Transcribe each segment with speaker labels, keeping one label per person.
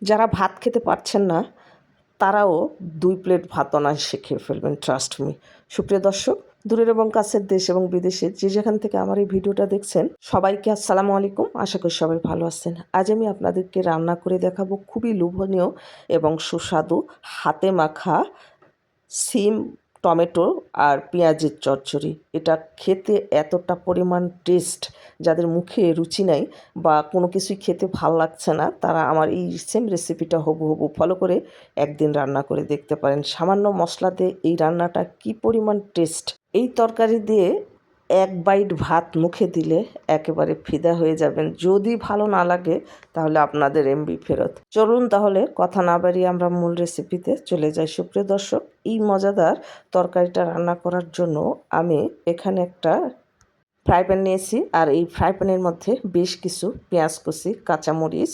Speaker 1: যারা ভাত খেতে পারছেন না তারাও 2 প্লেট ভাত অনায়াসে খেয়ে ফেলবেন, ট্রাস্ট মি। সুপ্রিয় দর্শক, দূরের এবং কাছের দেশ এবং বিদেশে যে যেখান থেকে আমার এই ভিডিওটা দেখছেন, সবাইকে আসসালামু আলাইকুম। আশা করি সবাই ভালো আছেন। আজ আমি আপনাদেরকে রান্না করে দেখাবো খুবই লোভনীয় এবং সুস্বাদু হাতে মাখা সিম, টমেটো আর পেঁয়াজের চচ্চড়ি। এটা খেতে এতটা পরিমাণ টেস্ট, যাদের মুখে রুচি নাই বা কোনো কিছুই খেতে ভাল লাগছে না, তারা আমার এই সেম রেসিপিটা হুবহু ফলো করে একদিন রান্না করে দেখতে পারেন। সামান্য মশলা দিয়ে এই রান্নাটা কী পরিমাণ টেস্ট! এই তরকারি দিয়ে এক বাইট ভাত মুখে দিলে একেবারে ফিদা হয়ে যাবেন। যদি ভালো না লাগে তাহলে আপনাদের এমবি ফেরত। চলুন তাহলে কথা না বাড়িয়ে আমরা মূল রেসিপিতে চলে যাই। সুপ্রিয় দর্শক, এই মজাদার তরকারিটা রান্না করার জন্য আমি এখানে একটা ফ্রাই প্যান নিয়েছি, আর এই ফ্রাই প্যানের মধ্যে বেশ কিছু পেঁয়াজ কুচি, কাঁচামরিচ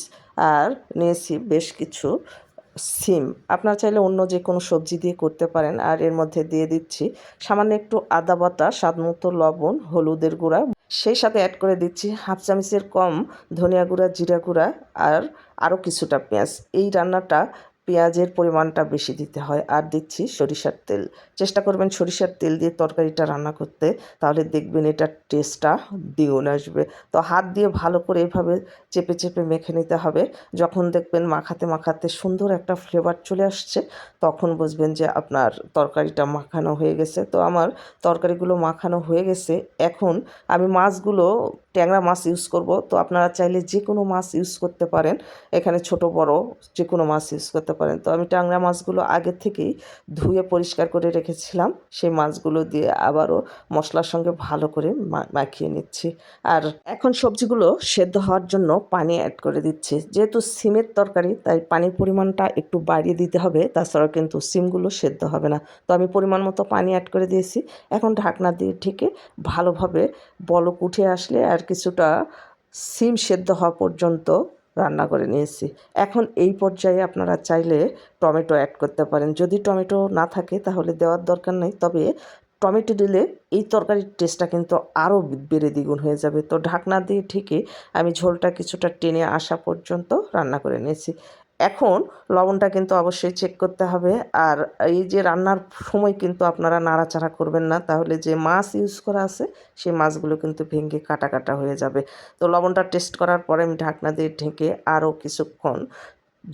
Speaker 1: আর নিয়েছি বেশ কিছু সিম। আপনারা চাইলে অন্য যে কোনো সবজি দিয়ে করতে পারেন। আর এর মধ্যে দিয়ে দিচ্ছি সামান্য একটু আদা বাটা, স্বাদমতো লবণ, হলুদের গুঁড়া, সেই সাথে অ্যাড করে দিচ্ছি হাফ চামচের কম ধনিয়া গুঁড়া, জিরা গুঁড়া আর আরও কিছুটা পেঁয়াজ। এই রান্নাটা পেঁয়াজের পরিমাণটা বেশি দিতে হয়। আর দিচ্ছি সরিষার তেল। চেষ্টা করবেন সরিষার তেল দিয়ে তরকারিটা রান্না করতে, তাহলে দেখবেন এটার টেস্টটা দ্বিগুণ আসবে। তো হাত দিয়ে ভালো করে এভাবে চেপে চেপে মেখে নিতে হবে। যখন দেখবেন মাখাতে মাখাতে সুন্দর একটা ফ্লেভার চলে আসছে, তখন বুঝবেন যে আপনার তরকারিটা মাখানো হয়ে গেছে। তো আমার তরকারিগুলো মাখানো হয়ে গেছে। এখন আমি মাছগুলো ট্যাংরা মাছ ইউজ করব। তো আপনারা চাইলে যে কোনো মাছ ইউজ করতে পারেন, এখানে ছোট বড় যে কোনো মাছ ইউজ করতে পারেন। তো আমি ট্যাংরা মাছগুলো আগে থেকেই ধুয়ে পরিষ্কার করে রেখেছিলাম। সেই মাছগুলো দিয়ে আবারও মশলার সঙ্গে ভালো করে মাখিয়ে নিচ্ছি। আর এখন সবজিগুলো সেদ্ধ হওয়ার জন্য পানি অ্যাড করে দিচ্ছি। যেহেতু সিমের তরকারি, তাই পানির পরিমাণটা একটু বাড়িয়ে দিতে হবে, তাছাড়াও কিন্তু সিমগুলো সেদ্ধ হবে না। তো আমি পরিমাণ মতো পানি অ্যাড করে দিয়েছি। এখন ঢাকনা দিয়ে ঢেকে ভালোভাবে বলক উঠে আসলে আর কিছুটা সিম সেদ্ধ হওয়া পর্যন্ত রান্না করে নিয়েছি। এখন এই পর্যায়ে আপনারা চাইলে টমেটো অ্যাড করতে পারেন। যদি টমেটো না থাকে তাহলে দেওয়ার দরকার নেই, তবে টমেটো দিলে এই তরকারির টেস্টটা কিন্তু আরও বেড়ে দ্বিগুণ হয়ে যাবে। তো ঢাকনা দিয়ে ঢেকে আমি ঝোলটা কিছুটা টেনে আসা পর্যন্ত রান্না করে নিয়েছি। এখন লবণটা কিন্তু অবশ্যই চেক করতে হবে। আর এই যে রান্নার সময় কিন্তু আপনারা নাড়াচাড়া করবেন না, তাহলে যে মাছ ইউজ করা আছে সেই মাছগুলো কিন্তু ভেঙে কাটা কাটা হয়ে যাবে। তো লবণটা টেস্ট করার পরে আমি ঢাকনা দিয়ে ঢেকে আরও কিছুক্ষণ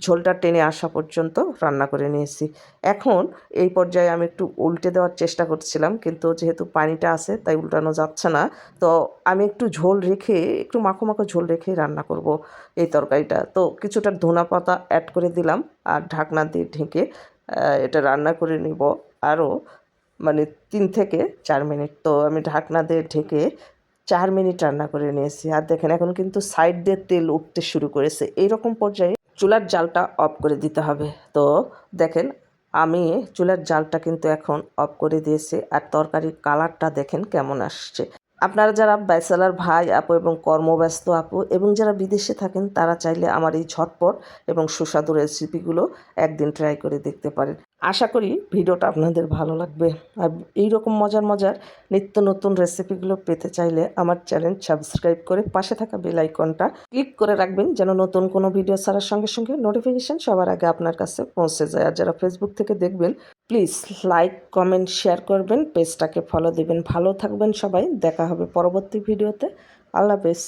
Speaker 1: ঝোলটা টেনে আসা পর্যন্ত রান্না করে নিয়েছি। এখন এই পর্যায়ে আমি একটু উল্টে দেওয়ার চেষ্টা করছিলাম, কিন্তু যেহেতু পানিটা আছে তাই উল্টানো যাচ্ছে না। তো আমি একটু ঝোল রেখে, একটু মাখো মাখো ঝোল রেখে রান্না করব এই তরকারিটা। তো কিছুটা ধনা পাতা অ্যাড করে দিলাম আর ঢাকনা দিয়ে ঢেকে এটা রান্না করে নিব আরও 3 থেকে 4 মিনিট। তো আমি ঢাকনা দিয়ে ঢেকে 4 মিনিট রান্না করে নিয়েছি। আর দেখেন এখন কিন্তু সাইড দিয়ে তেল উঠতে শুরু করেছে। এইরকম পর্যায়ে চুলার জালটা অফ করে দিতে হবে। তো দেখেন আমি চুলার জালটা কিন্তু এখন অফ করে দিয়েছি। আর তরকারির কালারটা দেখেন কেমন আসছে। আপনারা যারা ব্যাচেলার ভাই আপু এবং কর্মব্যস্ত আপু এবং যারা বিদেশে থাকেন, তারা চাইলে আমার এই ঝটপট এবং সুস্বাদু রেসিপিগুলো একদিন ট্রাই করে দেখতে পারেন। আশা করি ভিডিওটা আপনাদের ভালো লাগবে। আর এইরকম মজার মজার নিত্য নতুন রেসিপিগুলো পেতে চাইলে আমার চ্যানেল সাবস্ক্রাইব করে পাশে থাকা বেল আইকনটা ক্লিক করে রাখবেন, যেন নতুন কোনো ভিডিও ছাড়ার সঙ্গে সঙ্গে নোটিফিকেশান সবার আগে আপনার কাছে পৌঁছে যায়। আর যারা ফেসবুক থেকে দেখবেন, প্লিজ লাইক, কমেন্ট, শেয়ার করবেন, পেজটাকে ফলো দিবেন। ভালো থাকবেন সবাই। দেখা হবে পরবর্তী ভিডিওতে। আল্লাহ হাফেজ।